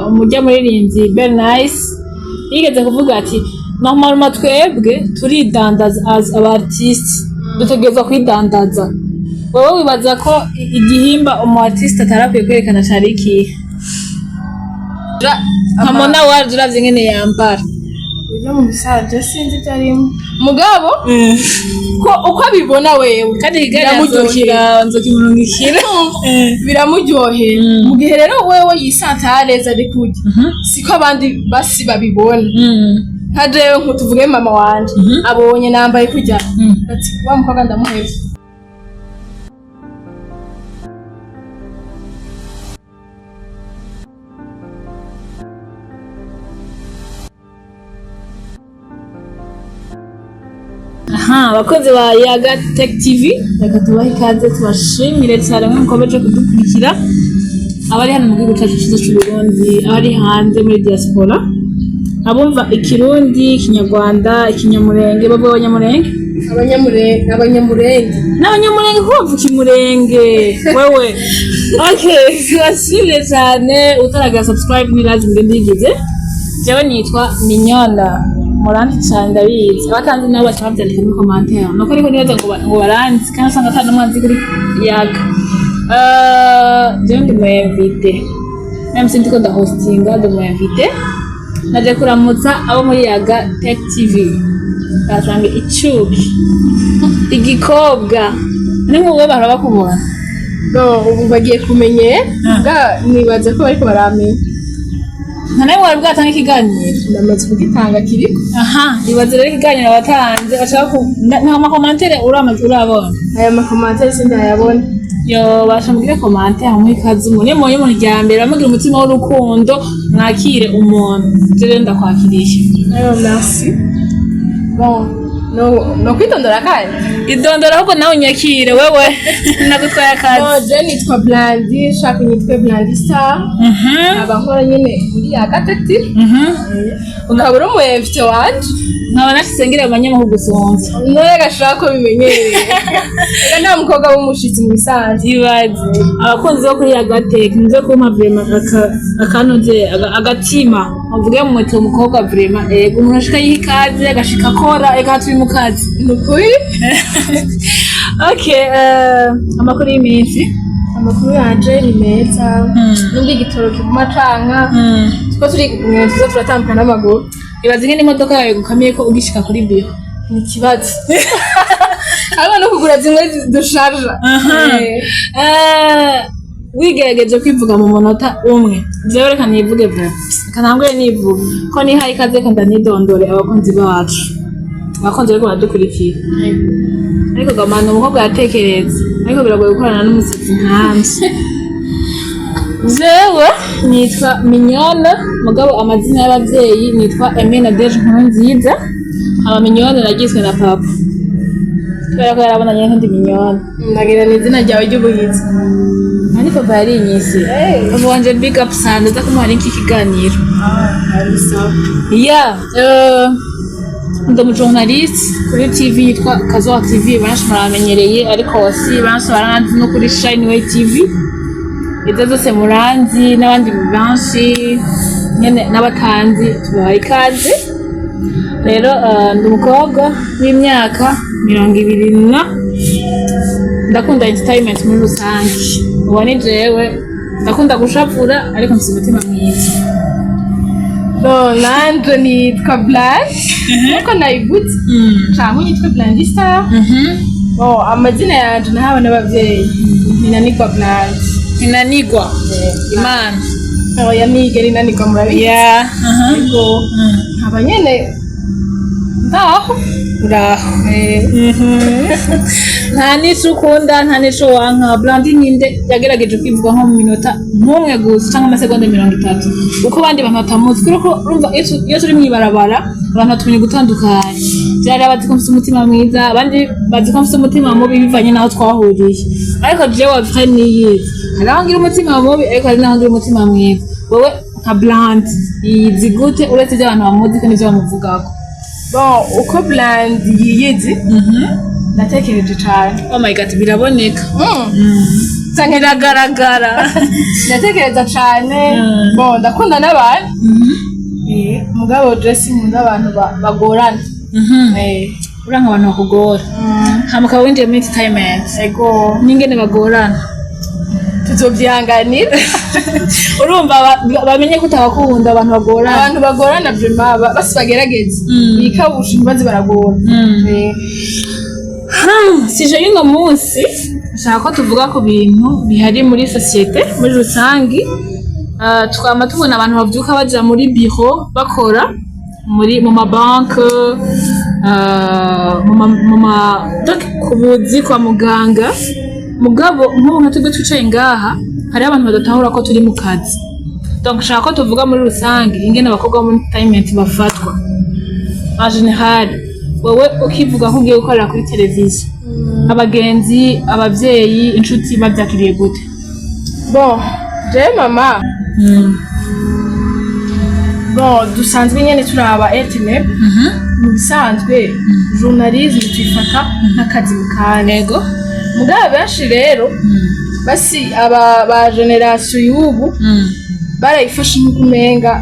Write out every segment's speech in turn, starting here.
umujya muririmbyi Bernice yigeze kuvuga ati normalement twebwe turidandaza as abartiste dutegerezwa kwidandaza wowe wibaza ko igihimba umu artiste atarakwiye kwerekana cari iki nkamona waje uravye ngene yambara ujya mu bisaje sinzi byarimo mugabo ko uko abibona wewe kandi biramuryohera nzokimurungikira biramuryohera mu gihe rero wewe yisantareza ari kurya siko abandi basi babibona nka jewe nkutuvuge mama wanje abonye nambaye kurya ati wa mukobwa ndamuheza abakozi ba Yaga Tech TV reka tubahe ikaze tubashimire cyane mukomeje kudukurikira abari hano mu gihugu cyacu cyiza cy'u Burundi abari hanze muri diaspora abumva ikirundi ikinyarwanda ikinyamurenge babo abanyamurenge n'abanyamurenge kumva ikimurenge wewe okay twashimire cyane utaraga subscribe nirazi ngende yigize jewe nitwa Mignona Moranti cyane ndabizi abatanzi nabo bacabyandika muri commentaire nuko ariko nibaza ngo baranzi kandi usanga atari n'umwanzi kuri Yaga jewe ndi mu invité même si ndiko ndahostinga ndi mu invité naje kuramutsa abo muri Yaga Tech TV basanga icuki igikobwa ni mu we baraba kubona ubu bagiye kumenye nibaza ko bariko baramenya nanawe wari bwatanga ikiganiro ndamaze kugitanga kiriko ibaze rero ikiganiro watanze bashaka nta makomantere urabona aya makomantere sindayabona yo bashambwire komantere hamwe ikaze umuntu iyo mubonye umuntu rya mbere amugira umutima w'urukundo mwakire umuntu rero ndakwakirisha merci bon no kwitondora kandi idondora ahubwo nawe unyakire wewe nagutwaye akazi je nitwa Blandi shaka nitwe Blandi Star abakora nyene muri Yaga Tech TV ukabura umu invité wanje nkaba nasengera abanyamakuru gusonza none gashaka ko bimenyereye ega nta mukobwa w'umushitsi mu bisanzwe ibaze abakunzi bo kuri Yaga Tech nze kumpa vraiment akanoje agatima avuge mu muto umukobwa vraiment ego umuntu ashika yikaze agashika akora ega turi mu kazi nukuri okay amakuru y'iminsi amakuru yanje ni meza nubwo igitoro kiguma canka two turi kumwe tuza turatambuka n'amaguru ibaze ngene imodoka yawe gukamiye ko ugishika kuri bio ni kibazo aba no kugura zimwe dusharja wigerageje kwivuga mu munota umwe jewe reka nivuge bra kanangwe nivuga ko nihaye ikaze kandi nidondore abakunzi bacu abakunzi bariko baradukurikira ariko gamana umukobwa yatekereza ariko biragoye gukorana n'umusatsi nkanje jewe nitwa Mignona mugabo amazina y'abavyeyi nitwa Emena Deje Nkurunziza aba Mignona nagizwe na papa kubera ko yarabonanye nk'indi Mignona nagira n'izina ryawe ry'ubuhizi Mani papa yari inyisi papa wanje big up sana za kumuha iki kiganiro ari sawa ndi umujournaliste kuri TV yitwa Kazoa TV benshi baramenyereye ariko si benshi baranzi no kuri Shineway TV izo zose muranzi n'abandi benshi nyene n'abatanzi tubaye ikaze rero ndi umukobwa w'imyaka 20 ndakunda entertainment muri rusange ubu ni jewe ndakunda gushapura ariko mfite umutima mwiza nanje nitwa Blandi nkuko nayivuze canke nitwa Blandi Star amazina yanje nahawe n'abavyeyi Ninanigwa Blandi Ninanigwa Imana oya nigeri Ninanigwa murabizi ariko nkaba nyene ndaho nta nico ukunda nta nico wanka Blandi ninde yagerageje kwivuga nko mu minota nk'umwe gusa cyangwa amasegonda 30 uko abandi bantu batamuzi kuko urumva iyo turi mwibarabara abantu batumenye gutandukanye byari abazi ko mfite umutima mwiza abandi bazi ko mfite umutima mubi bivanye naho twahuriye ariko jewe wafite niyizi hari aho ngira umutima mubi ariko hari naho ngira umutima mwiza wowe nka Blandi yizi gute uretse ibyo abantu bamuzi ko n'ibyo bamuvugako bon uko Blandi yiyizi natekereje cyane oh my god biraboneka canke biragaragara ndatekereza cane bon ndakunda n'abantu mugabo dressing nkunda abantu bagorana uranka abantu bakugora hamukaba winjiye muri entertainment ego n'ingene bagorana tuzovyihanganira urumva bamenye ko utabakunda abantu bagorana vraiment basi bagerageze bikabusha ntibazi baragora sije y'uno munsi nshaka ko tuvuga ku bintu bihari muri societe muri rusangi twama tubona abantu bavyuka baja muri biro bakora mu mabanke ku buzi kwa muganga mugabo nk'ubu nka twebwe twicaye ngaha hariho abantu badatahura ko turi mu kazi donc nshaka ko tuvuga muri rusange ingene abakobwa bo muri entertainment bafatwa en general wowe ukivuga ko ugiye gukorera kuri televiziyo abagenzi abavyeyi inshuti bavyakiriye gute bon je mama bon dusanzwe nyene turaba internet mu bisanzwe journalisme tuyifata nk'akazi mukanego mugabo benshi rero basi aba ba generation y'ubu barayifashe nk'ukumenga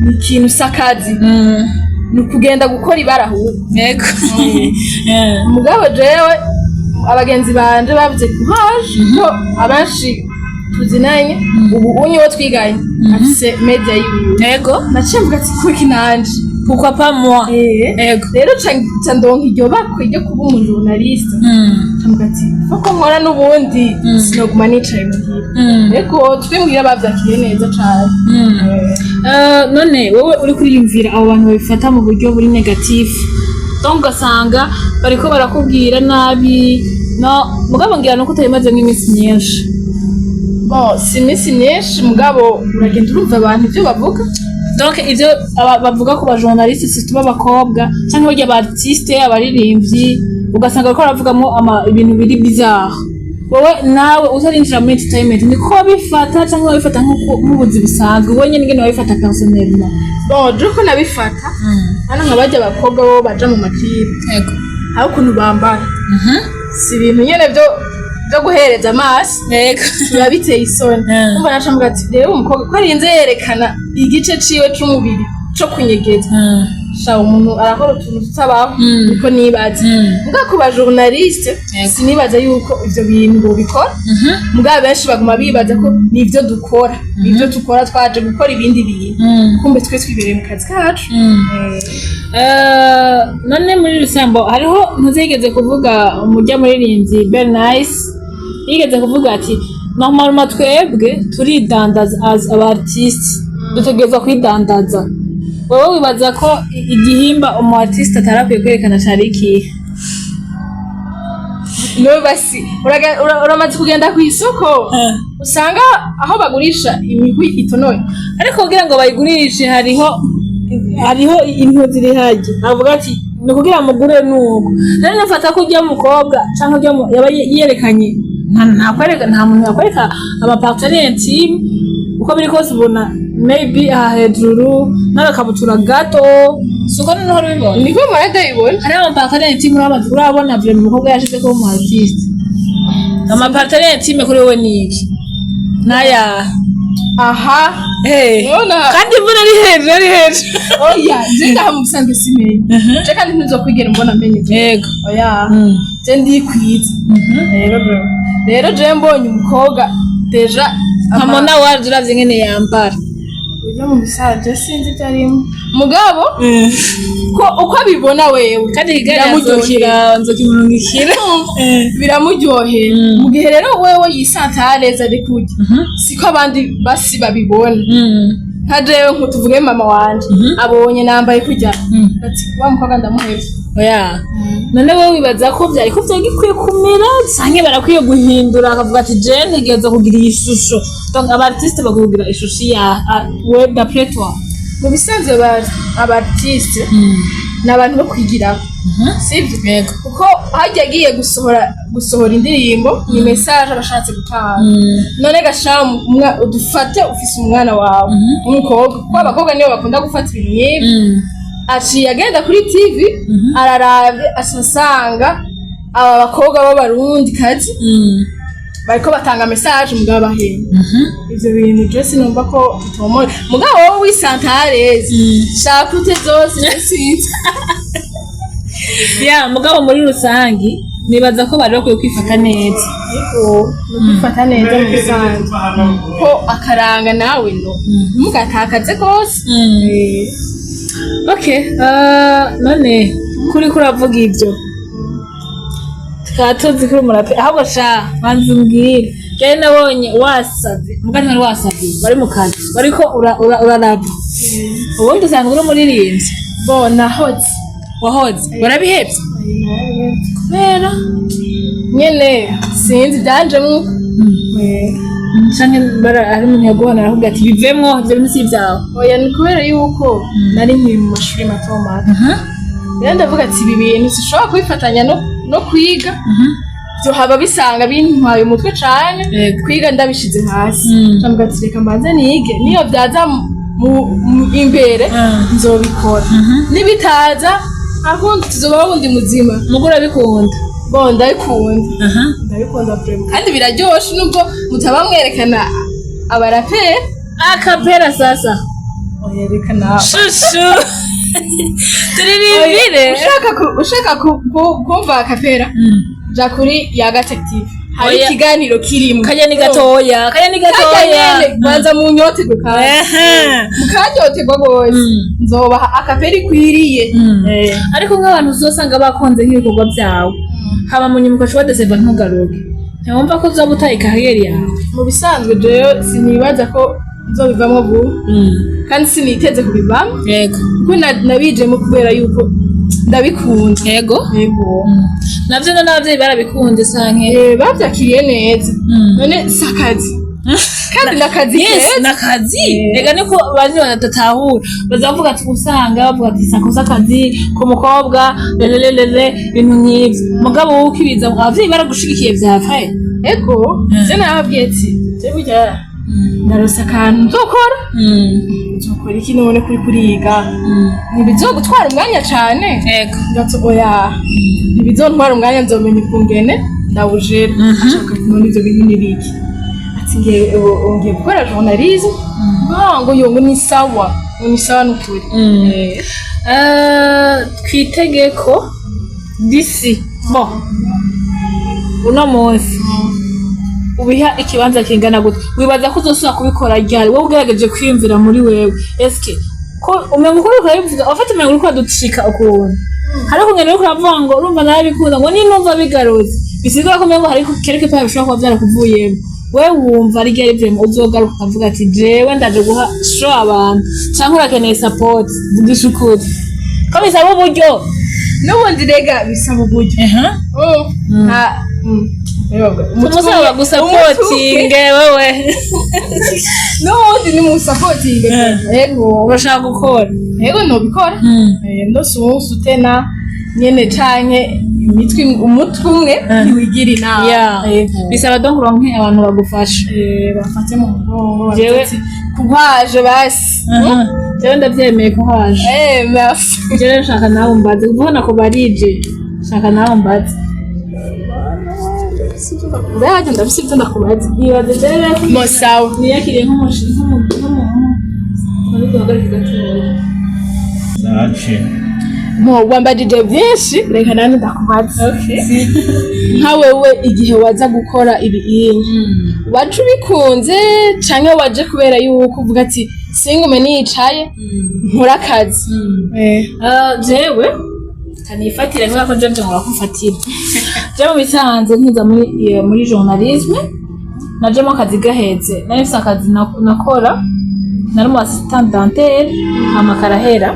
ni ikintu sakazi ni kugenda gukora ibarahubu yego mugabo jewe abagenzi banje bavuze courage ko abenshi tuzinanye ubu unyo twiganye afise media yiwe yego naciye mvuga ati kuki nanje pourquoi pas moi yego rero ca ndonka iryo bakwe ryo kuba umu journaliste mvuga ati uko nkora n'ubundi sinoguma nicaye muhira yego twimwira bavyakiriye neza cane none wowe uri kuriyumvira abo bantu babifata mu buryo buri negatif donc ugasanga bariko barakubwira nabi no mugabo ngira nuko utayimazemo iminsi myinshi bon si iminsi myinshi mugabo uragenda urumva abantu ivyo bavuga donc ivyo bavuga ku ba journaliste surtout b'abakobwa canke barya ba artiste abaririmbyi ugasanga bariko baravugamwo ibintu biri bizarre wowe nawe utarinjira muri entertainment niko bifata canke wabifata nk'ubuzi busanzwe wowe nyene ingene wabifata personnellement bon joko nabifata hano nka barya abakobwa bo baja mu maklipe yego aho ukuntu bambara si ibintu nyene vyo guhereza amaso yego biba biteye isoni kumva naca mvuga ati rero umukobwa ko arinze yerekana igice ciwe c'umubiri co kunyegeza sha umuntu arakora utuntu tutabaho niko nibaza muga ku ba journaliste sinibaza yuko ivyo bintu bobikora muga benshi baguma bibaza ko nivyo dukora nivyo tukora twaje gukora ibindi bintu kumbe twe twibereye mu kazi kacu none muri rusambo hariho ntuzigeze kuvuga umujya muririmbyi Bernice yigeze kuvuga ati normalement twebwe turidandaza as abartiste dutegerezwa kwidandaza wowe wibaza ko igihimba umu artiste atarakwiye kwerekana cari ikihe no basi uramaze kugenda ku isoko usanga aho bagurisha imihwi itonoye ariko kugira ngo bayigurishe hariho intu ziri haje avuga ati ni kugira mugure nuko rero nafata ko ujya mukobwa canke ujya yaba yerekanye nta muntu yakwereka amapartenaire intime uko biri kose ubona maybe hejuru n'agakabutura gato suko noneho rubibona niko murandabibona hari amapartenaire intime urabona vile umukobwa yashize ko mu artiste amapartenaire intime kuri wowe ni iki naya aha kandi mbona ari hejuru oya je ndamusanze simenye je kandi ntuzokwigera mbona menye yego oya je ndikwiza rero je mbonye umukobwa deja nkamona waje uravye ngene yambara ujo mu bisaje sinzi byarimo mugabo ko uko abibona wewe kandi kigaragazokira nzokimurungikira biramuryohera mu gihe rero wewe yisantareza ari kurya siko abandi basi babibona nka jewe nkutuvuge mama wanje abonye nambaye kurya ati wa mukobwa ndamuheza oya none wowe wibaza ko byari ko byagikwiye kumera sanke barakwiye guhindura akavuga ati je ntegereza kugira iyi shusho donc abartiste bakugira ishusho ya web d'après toi mu bisanzwe abartiste n'abantu bo kwigiraho sivyo yego kuko hajya agiye gusohora indirimbo ni message abashatse gutanga none gashara udufate ufise umwana wawe umukobwa kuko abakobwa nibo bakunda gufata ibintu nk'ibi aciye agenda kuri TV araravye asasanga aba bakobwa b'abarundi kazi bariko batanga message mugabo bahemba ivyo bintu je sinumva ko bitomoye mugabo wowe wisantarezi shaka ute zose sinzi ya mugabo muri rusangi nibaza ko bari bakwiye kwifata neza kwifata neza mu bisanzwe ko akaranga nawe no mugatakaze kose okay none kuri kuravuga ibyo tukatuzi kuri murape ahubwo sha banza umbwire je nabonye wasaze mugani wari wasaze bari mu kazi bariko uraraba ubundi usanga uri muririmbyi bona hoze wahoze barabihebye Mera nyene sinzi byanjemo canke ari umuntu yaguhana aravuga ati bivemwo ivyo bintu si vyawe oya ni kubera yuko nari nkiri mu mashuri mato mato rero ndavuga ati ibi bintu sishobora kubifatanya no kwiga byo haba bisanga bintwaye umutwe cane kwiga ndabishize hasi ndavuga ati reka mbanze nige niyo byaza imbere nzobikora nibitaza akundi tuzoba wundi muzima mugura bikunda bo ndabikunda ndabikunda vraiment kandi biraryoshe nubwo mutaba mwerekana abaraperi akapera sasa oyerekana shushu turirimbire ushaka kumva akapera ja kuri ya detective hari ikiganiro kirimo kanyani gatoya banza mu nyote gukaye mukanyoterwa gose nzobaha akapera ikwiriye ariko nk'abantu uzosanga bakonze nk'ibikorwa byawe haba mu nyuma ukashobora deseva ntugaruke ntiwumva ko uzoba utaye kariyeri yawe mu bisanzwe jewe sinibaza ko nzobivamo vuba kandi siniteze kubivamo yego kuko nabijemo kubera yuko ndabikunda yego navyo n'abavyeyi barabikunze sanke bavyakiriye neza none sakazi kandi nakazi yes nakazi ega niko bazi batatahura bazavuga ati usanga bavuga ati sakoza akazi ku mukobwa lelelele ibintu nk'ivyo mugabo wowe ukibiza abavyeyi baragushigikiye vyafaye ego je nababwiye ati je burya narose akantu nzokora nzokora iki none kuri kuriga ntibizogutwara umwanya cane ego ngato oya ntibizontwara umwanya nzomenya ukungene ndawujera ashaka none ivyo bintu nibiki ati ngiye gukora journalisme ngo yongo ni sawa n'ukuri twitegeko disi bo uno munsi ubiha ikibanza kingana gute wibaza ko uzosubira kubikora ryari wowe ugerageje kwiyumvira muri wewe eske ko umenga uko ukabivuga ufite umenga uriko dushika ukuntu hari kungena uriko uravuga ngo urumva narabikunda ngo ninumva bigarutse bisigura ko umenga hari kereke pa bishobora kuba vyarakuvuyemo wewe wumva ari ryari vyema uzogaruka ukavuga ati jewe ndaje guha show abantu canke urakeneye support vugisha ukuri ko bisaba uburyo n'ubundi rega bisaba uburyo umusaba gusapotinge wewe n'ubundi ni musapotinge yego urashaka gukora yego nobikora ndose umunsi utena nyene canke umutwe umwe ntiwigira inama bisaba donc uronke abantu bagufasha bafate mu mugongo jewe kuhaje basi jewe ndavyemeye ko haje merci jewe nshaka nawe umbaze ubona ko barije nshaka nawe umbaze uraje ndabise ibyo ndakubaza ibaze jewe mosawa niyakiriye nk'umuntu ari guhagarika gatoya zace wambajije byinshi reka nani ndakubaza nka wewe igihe waza gukora ibi waje ubikunze canke waje kubera yuko uvuga ati singume nicaye nkora akazi jewe kanifatire nk'uko ko jewe nkora kufatira jewe bisanze nkiza muri journalisme naje mu kazi gaheze nari mfise akazi nakora nari mu assistant dentaire hama karahera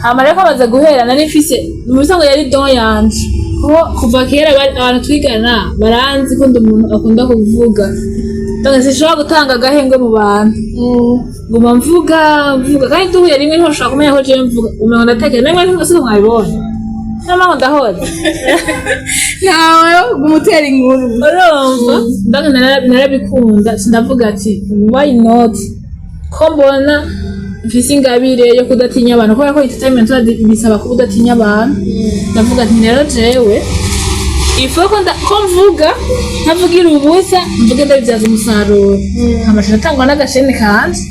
hama rero kamaze guhera nari mfise mu bisango yari don yanje kuva kera abantu twigana baranzi ko ndi umuntu akunda kuvuga donc sinshobora gutanga agahengwe mu bantu nguma mvuga kandi duhuye rimwe ntushobora kumenya ko jewe mvuga umengo ndatekera namwe ntibasize mwabibonye n'amango ndahoze nawe gumutera inkuru urumva donc narabikunda ndavuga ati why not ko mbona mfise ingabire yo kudatinya abantu kubera ko entertainment bisaba ko udatinya abantu ndavuga ati rero jewe ifoko ko mvuga ntavugira ubusa mvuge ndabibyaza umusaruro amashusho atangwa n'agasheni kanje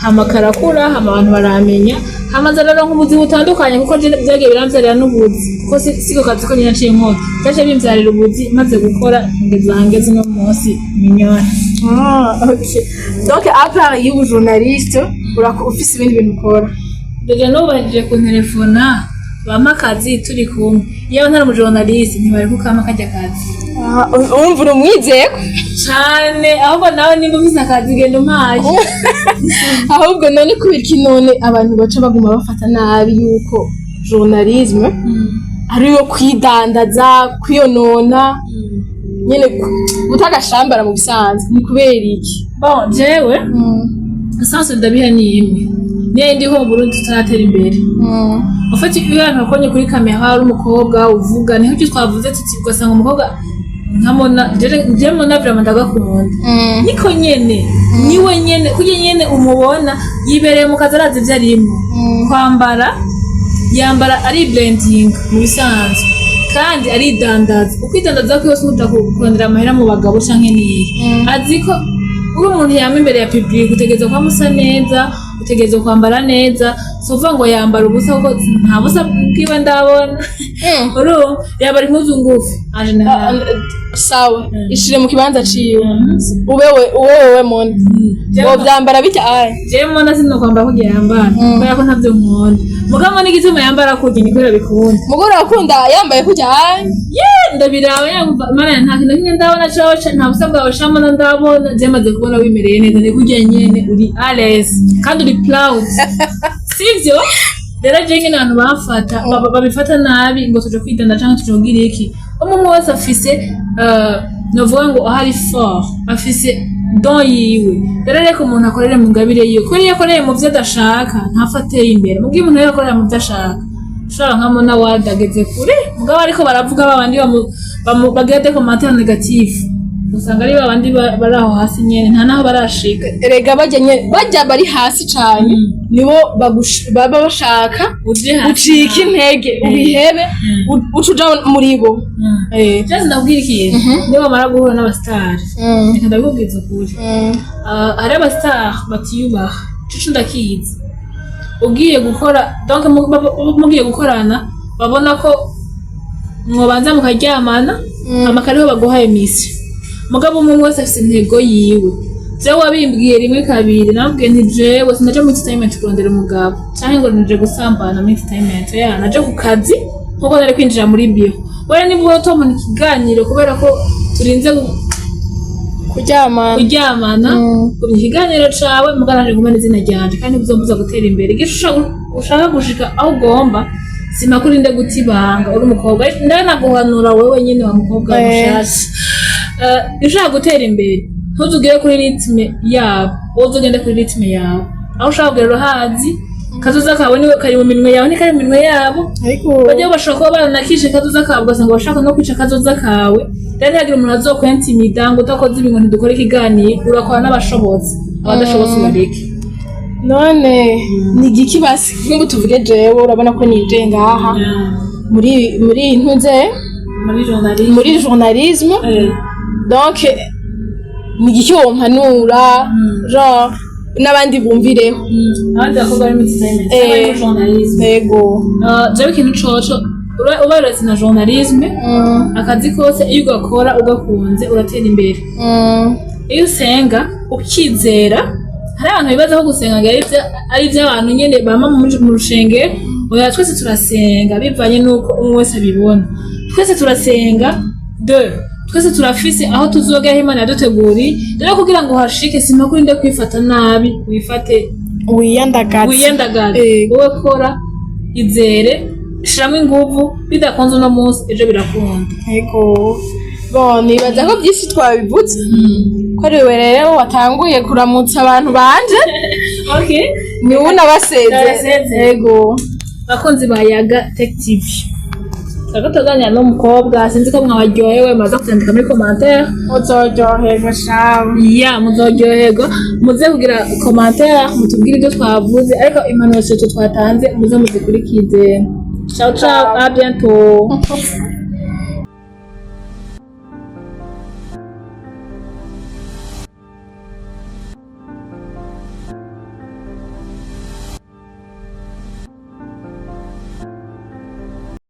hama karakura hama abantu baramenya hama nzarara nk'ubuzi butandukanye kuko byagiye birambyarira n'ubuzi kuko siko kazi ko nyinaciye inkota byaje bimbyarira ubuzi maze gukora ngeze no munsi minyoni. Okay. Donc après y'ubu journaliste ufise ibindi bintu ukora Deja nubahirije ku telefona bama akazi turi kumwe iyo ntari mu journaliste ntibari kukama kajya kazi urumva urumwizeko cyane ahubwo nawe nimba ufise akazi genda umpaye ahubwo none kubera iki none abantu baca baguma bafata nabi yuko journalisme ariyo kwidandaza kwiyonona nyene gutagashambara mu bisanzwe ni kubera iki bon jewe sanse ndabiha ni imwe niyo ndi ho mu Burundi tutaratera imbere ufite iyo abantu bakonye kuri kamera hari umukobwa uvuga niho cyo twavuze tuti ugasanga umukobwa nkamona je mona vraiment ndagakunda niko nyene niwe nyene kuje nyene umubona yibereye mu kazi arazi vyarimo kwambara yambara ari blending mu bisanzwe kandi ari dandaza ukwidandaza ko yose utakurondera amahera mu bagabo canke niyi aziko uri umuntu yama imbere ya public utegeza kwa musa neza utegeza kwambara neza sova ngo yambara ubusa kuko nta busa bwiwe ndabona uru yambara impuzu ngufi sawa ishire mu kibanza ciwe uwewe mona wo byambara bita je mona sino kwambara kugira yambara kubera ko ntavyo nkunda mugamo n'igituma yambara kugira nikora bikunda mugore akunda yambaye kugira ndabirawe mana nta kintu kimwe ndabona cyawe nta busa bwawe shamona ndabona je maze kubona wimereye neza ni kugira nyene uri ales kandi uri proud sivyo rero je nyene abantu bafata babifata nabi ngo tuje kwidanda cyangwa tuje kugira iki umuntu wese afise novuga ngo ahari fort afise don yiwe rero reko umuntu akorera mu ngabire yiwe ko iyo akoreye mu byo adashaka ntafateye imbere mu gihe umuntu yakorera mu byo ashaka ushobora nkamo na wadageze kure mugabo ariko baravuga babandi bagende commentaire negative usanga ari babandi bari aho hasi nyene nta naho barashika erega bajya bari hasi cyane nibo baba bashaka ucika intege ubihebe ucuja muri bo cyane ndabwira ikintu niba mara guhura n'abastar reka ndabibwiza ukuri ari abastar batiyubaha cico ndakizi ugiye gukora donc mugiye gukorana babona ko mwobanza mukaryamana amakariho baguhaye misi mugabo umuntu wese afite intego yiwe jewe wabimbwiye rimwe kabiri nabwiye nti jewe sinaje mu entertainment kurondera umugabo canke ngo nije gusambana mu entertainment naje ku kazi nkuko nari kwinjira muri bio wera nibwo tomona ikiganiro kubera ko turinze kuryamana ku kiganiro cawe muganaje ngumene izina ryanje kandi bizombuza gutera imbere igishusha ushaka gushika aho ugomba simakurinde gutibanga uri umukobwa ndanaguhanura wewe nyine wa mukobwa mushasha ushaka gutera imbere ntuzugere kuri ritme yabo uzogende kuri ritme yawe aho ushaka kugera hazi kazoza kawe niwe kari mu minwe yawe ni kari mu minwe yabo bajye bashaka kuba baranakishe kazoza kawe ugasanga bashaka no kwica kazoza kawe rero hagira umuntu azokwentimida ngo utakoze ibintu ntidukore ikiganiro urakora n'abashobotsi abadashobotsi bareke none ni igiki basi nk'ubu tuvuge jewe urabona ko nije ngaha muri ntuze muri journalisme donc ni igiki wompanura genre n'abandi bumvireho abandi bakobwa bari mu entertainment journalisme yego jewe ikintu coco ubaretse na journalisme akazi kose iyo ugakora ugakunze uratera imbere iyo usenga ukizera hari abantu bibaza ko gusenga ari iby'abantu nyene bama mu rushengero oya twese turasenga bivanye nuko umwe wese abibona twese turasenga twese turafise aho tuzogera Imana yaduteguri rero kugira ngo hashike simakurinde kwifata nabi wifate wiyandagaze wowe kora izere shiramo inguvu bidakunze uno munsi ejo birakunda yego bon nibaza ko byinshi twabivutse ko ariwe rero watanguye kuramutsa abantu banje okay ni unabaseze yego bakunzi bayaga Tech TV Tagatoganira n'umukobwa sinzi ko mwabaryohewe maze kutandika muri commentaire muzoryoherwa shawe muzoryoherwa muze kugira commentaire mutubwire ibyo twavuze ariko impanuro twatanze muze muzikurikize ciao ciao à bientôt